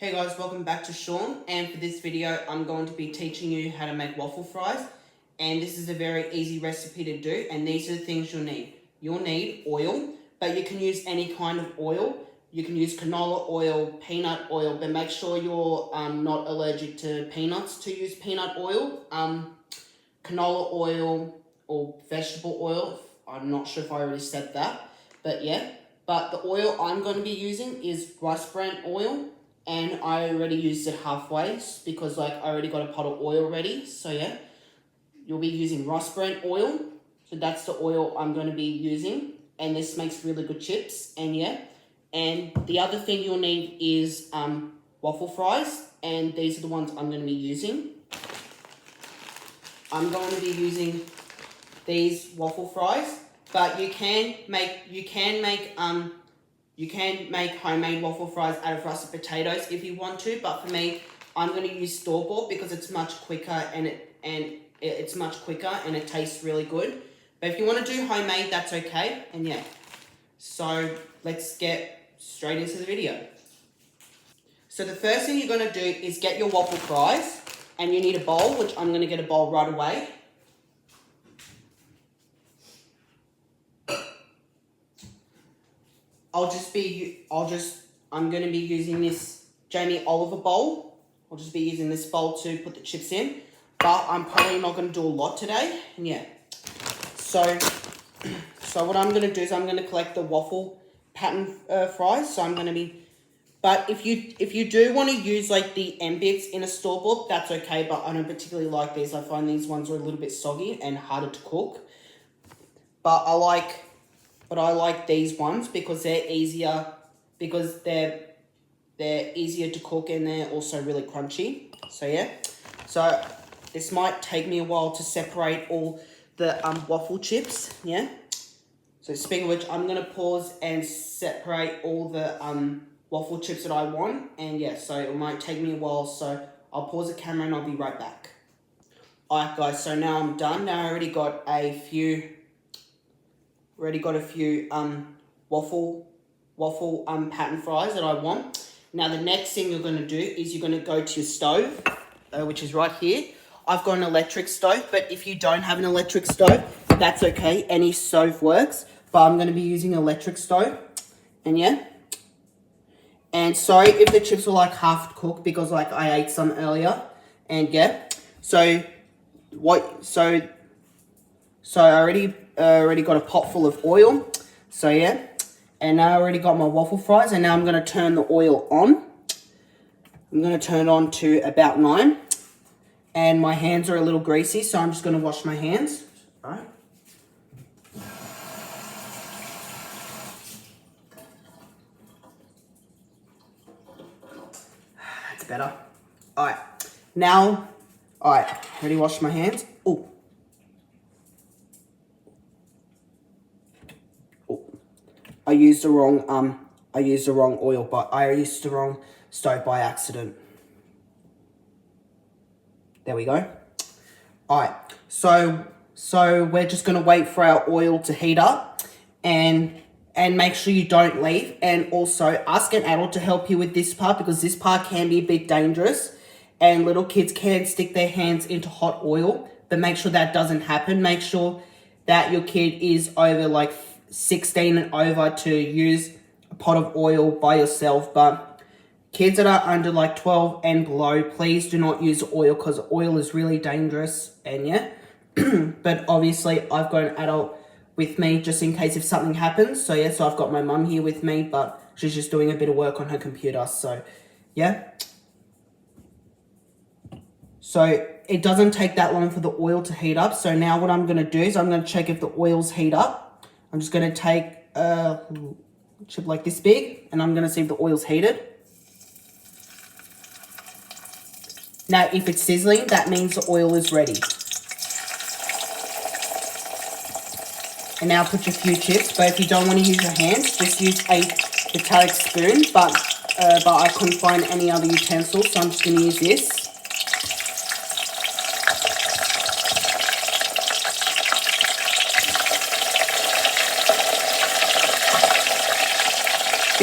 Hey guys, welcome back to Sean, and for this video I'm going to be teaching you how to make waffle fries, and this is a very easy recipe to do, and these are the things you'll need. You'll need oil, but you can use any kind of oil. You can use canola oil, peanut oil, but make sure you're not allergic to peanuts to use peanut oil. Canola oil or vegetable oil, I'm not sure if I already said that, but yeah. But the oil I'm going to be using is rice bran oil. And I already used it halfway because I already got a pot of oil ready. So yeah, you'll be using rice bran oil. So that's the oil I'm going to be using. And this makes really good chips. And yeah, and the other thing you'll need is waffle fries. And these are the ones I'm going to be using. I'm going to be using these waffle fries. But you can make homemade waffle fries out of russet potatoes if you want to, but for me, I'm going to use store-bought because it's much quicker and it tastes really good. But if you want to do homemade, that's okay. And yeah, so let's get straight into the video. So the first thing you're going to do is get your waffle fries, and you need a bowl, which I'm going to get a bowl right away. I'm going to be using this Jamie Oliver bowl. I'll just be using this bowl to put the chips in, but I'm probably not going to do a lot today, and yeah. So what I'm going to do is I'm going to collect the waffle pattern fries, so I'm going to be, but if you do want to use like the M-Bits in a store-bought, that's okay, but I don't particularly like these. I find these ones are a little bit soggy and harder to cook, but I like these ones because they're easier, because they're easier to cook and they're also really crunchy. So yeah, so this might take me a while to separate all the waffle chips. Yeah. So speaking of which, I'm gonna pause and separate all the waffle chips that I want, and yeah, so it might take me a while. So I'll pause the camera and I'll be right back. Alright guys, so now I'm done. Now I already got a few waffle pattern fries that I want. Now the next thing you're going to do is you're going to go to your stove, which is right here. I've got an electric stove, but if you don't have an electric stove, that's okay. Any stove works, but I'm going to be using an electric stove. And yeah. And sorry if the chips were like half cooked because like I ate some earlier. And yeah. So I already got a pot full of oil. So yeah. And now I already got my waffle fries, and now I'm going to turn the oil on. I'm going to turn it on to about 9. And my hands are a little greasy, so I'm just going to wash my hands. All right. That's better. All right. Now, all right, ready to wash my hands? Oh. I used the wrong oil, but I used the wrong stove by accident. There we go. Alright, so we're just gonna wait for our oil to heat up, and make sure you don't leave, and also ask an adult to help you with this part because this part can be a bit dangerous and little kids can stick their hands into hot oil, but make sure that doesn't happen. Make sure that your kid is over like 16 and over to use a pot of oil by yourself, but kids that are under like 12 and below, please do not use oil because oil is really dangerous. And yeah, but obviously I've got an adult with me just in case if something happens. So yeah, so I've got my mum here with me, but she's just doing a bit of work on her computer. So yeah. So it doesn't take that long for the oil to heat up. So now what I'm going to do is I'm going to check if the oil's heat up. I'm just going to take a chip like this big, and I'm going to see if the oil's heated. Now, if it's sizzling, that means the oil is ready. And now put your few chips, but if you don't want to use your hands, just use a metallic spoon, but I couldn't find any other utensils, so I'm just going to use this.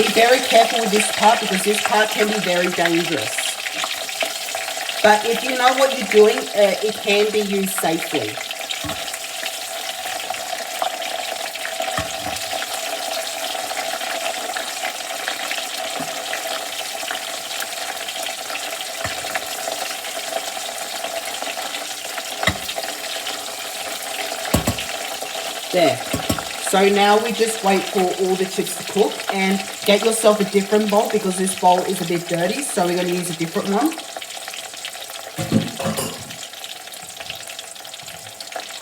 Be very careful with this part because this part can be very dangerous. But if you know what you're doing, it can be used safely. There. So now we just wait for all the chips to cook and get yourself a different bowl because this bowl is a bit dirty, so we're going to use a different one.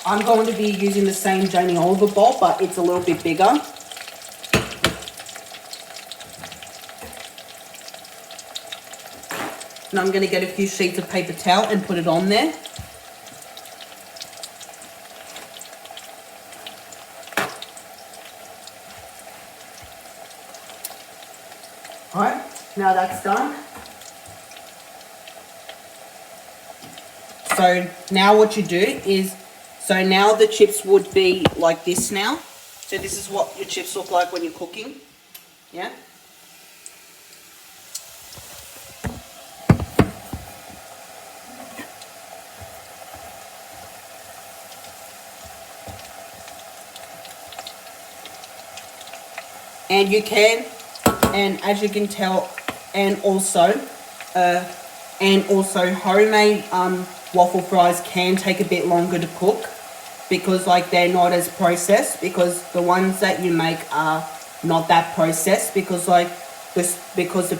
I'm going to be using the same Jamie Oliver bowl, but it's a little bit bigger. And I'm going to get a few sheets of paper towel and put it on there. Alright, now that's done. So now what you do is, so now the chips would be like this now. So this is what your chips look like when you're cooking. Yeah. And you can, and as you can tell, and also homemade waffle fries can take a bit longer to cook because like they're not as processed, because the ones that you make are not that processed, because like because the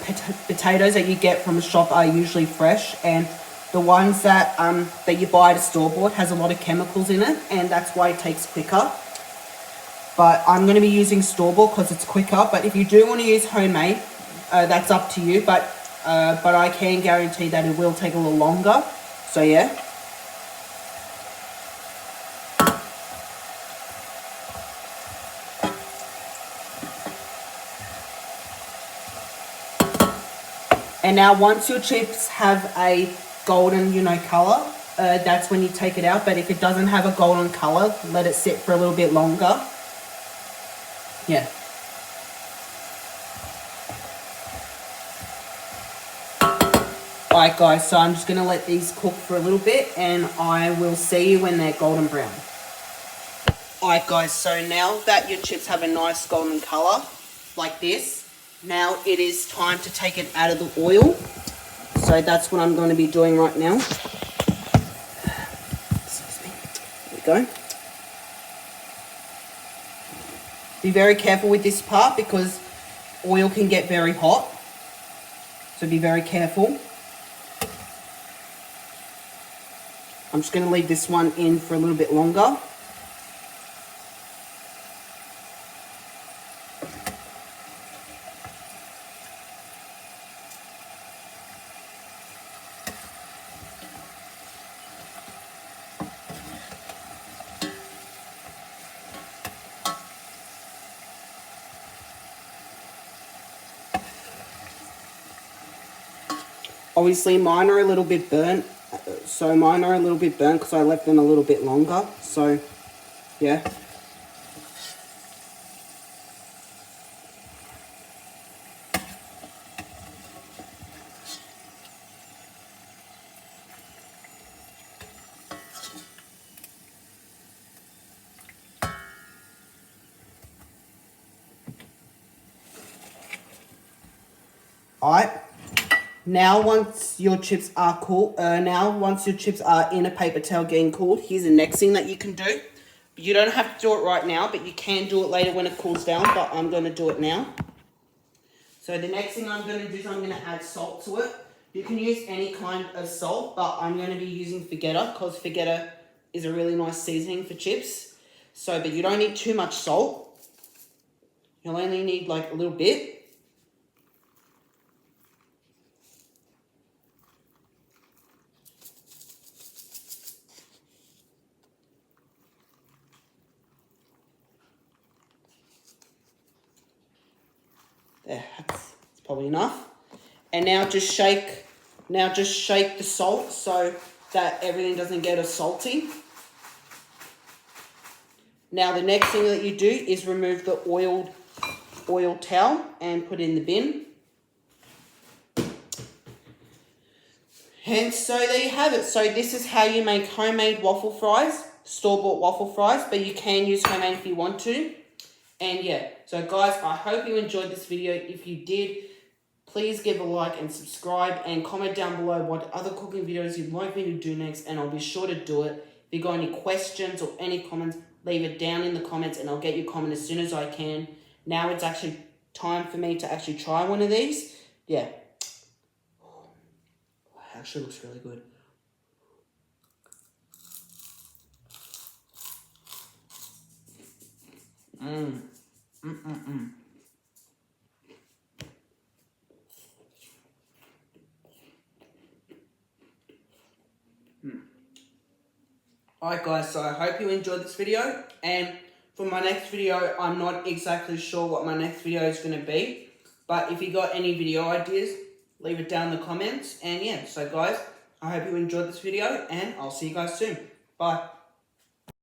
potatoes that you get from the shop are usually fresh, and the ones that you buy at a store-bought has a lot of chemicals in it, and that's why it takes quicker. But I'm going to be using store-bought because it's quicker. But if you do want to use homemade, that's up to you. But I can guarantee that it will take a little longer. So yeah. And now once your chips have a golden, color, that's when you take it out. But if it doesn't have a golden color, let it sit for a little bit longer. Yeah. Alright guys, so I'm just going to let these cook for a little bit and I will see you when they're golden brown. Alright guys, so now that your chips have a nice golden colour, like this, now it is time to take it out of the oil. So that's what I'm going to be doing right now. Excuse me. There we go. Be very careful with this part because oil can get very hot. So be very careful. I'm just going to leave this one in for a little bit longer. Obviously mine are a little bit burnt, because I left them a little bit longer, so yeah. Alright. Now once your chips are cool, once your chips are in a paper towel getting cooled, here's the next thing that you can do. You don't have to do it right now, but you can do it later when it cools down, but I'm going to do it now. So the next thing I'm going to do is I'm going to add salt to it. You can use any kind of salt, but I'm going to be using Fajita because Fajita is a really nice seasoning for chips. So, but you don't need too much salt. You'll only need like a little bit. There, that's probably enough. And now just shake the salt so that everything doesn't get as salty. Now the next thing that you do is remove the oiled oil towel and put it in the bin. And so there you have it. So this is how you make homemade waffle fries, store-bought waffle fries, but you can use homemade if you want to. And yeah, so guys, I hope you enjoyed this video. If you did, please give a like and subscribe and comment down below what other cooking videos you'd like me to do next, and I'll be sure to do it. If you got any questions or any comments, leave it down in the comments and I'll get your comment as soon as I can. Now it's actually time for me to actually try one of these. Yeah. Actually looks really good. Alright guys, so I hope you enjoyed this video, and for my next video, I'm not exactly sure what my next video is going to be, but if you got any video ideas, leave it down in the comments. And yeah, so guys, I hope you enjoyed this video and I'll see you guys soon. Bye.